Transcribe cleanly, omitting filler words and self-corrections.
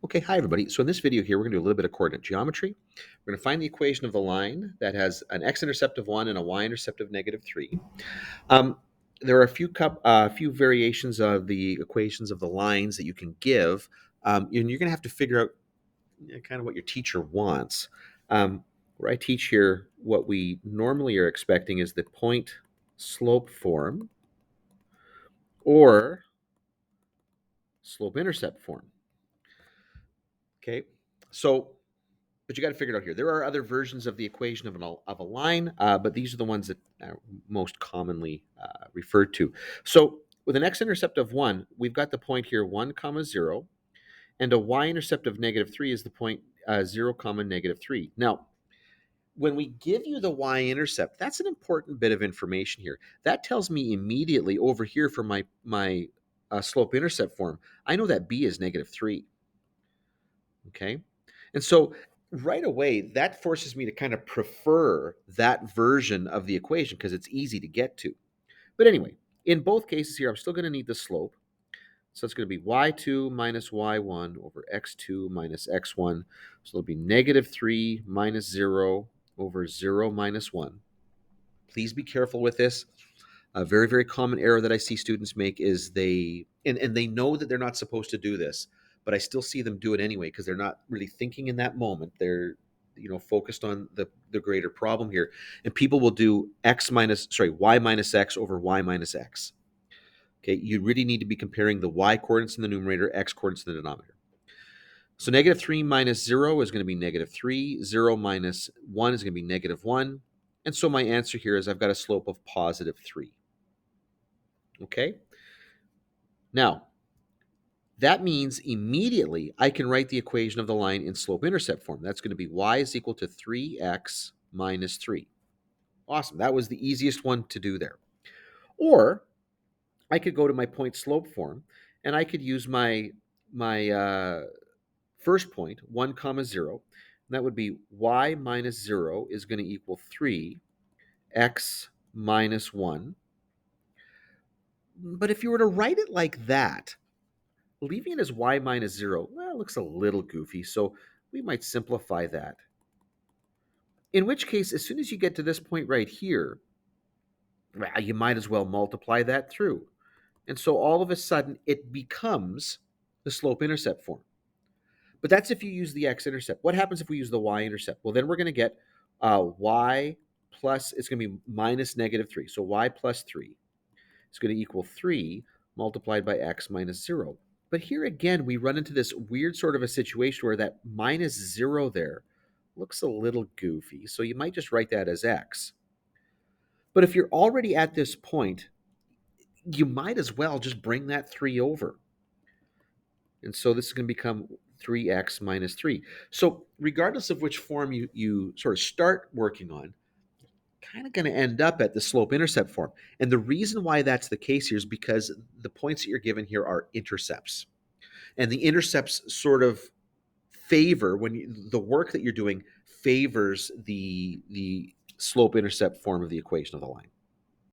Okay, hi everybody. So in this video here, we're going to do a little bit of coordinate geometry. We're going to find the equation of the line that has an x-intercept of 1 and a y-intercept of -3. Um, there are a few variations of the equations of the lines that you can give, and you're going to have to figure out kind of what your teacher wants. Where I teach here, what we normally are expecting is the point slope form or slope intercept form. Okay, so but you got to figure it out here. There are other versions of the equation of a line, but these are the ones that are most commonly referred to. So with an x-intercept of 1, we've got the point here 1 comma 0, and a y-intercept of -3 is the point 0 comma -3. Now, when we give you the y-intercept, that's an important bit of information here. That tells me immediately over here for my slope-intercept form, I know that b is -3. Okay. And so right away, that forces me to kind of prefer that version of the equation because it's easy to get to. But anyway, in both cases here, I'm still going to need the slope. So it's going to be y2 minus y1 over x2 minus x1. So it'll be -3 minus 0 over 0 minus 1. Please be careful with this. A very, very common error that I see students make is and they know that they're not supposed to do this, but I still see them do it anyway because they're not really thinking in that moment. They're focused on the greater problem here. And people will do y minus x over y minus x. Okay, you really need to be comparing the y coordinates in the numerator, x coordinates in the denominator. So -3 minus 0 is going to be -3. 0 minus 1 is going to be -1. And so my answer here is I've got a slope of +3. Okay. Now, that means immediately I can write the equation of the line in slope-intercept form. That's going to be y is equal to 3x minus 3. Awesome. That was the easiest one to do there. Or I could go to my point slope form, and I could use my first point, 1 comma 0. And that would be y minus 0 is going to equal 3x minus 1. But if you were to write it like that, leaving it as y minus 0, well, it looks a little goofy, so we might simplify that. In which case, as soon as you get to this point right here, well, you might as well multiply that through. And so all of a sudden, it becomes the slope-intercept form. But that's if you use the x-intercept. What happens if we use the y-intercept? Well, then we're going to get y plus, it's going to be minus -3. So y plus 3 is going to equal 3 multiplied by x minus 0. But here again, we run into this weird sort of a situation where that minus 0 there looks a little goofy. So you might just write that as x. But if you're already at this point, you might as well just bring that 3 over. And so this is going to become 3x minus 3. So regardless of which form you sort of start working on, kind of going to end up at the slope-intercept form. And the reason why that's the case here is because the points that you're given here are intercepts. And the intercepts sort of favor, the work that you're doing favors the slope-intercept form of the equation of the line.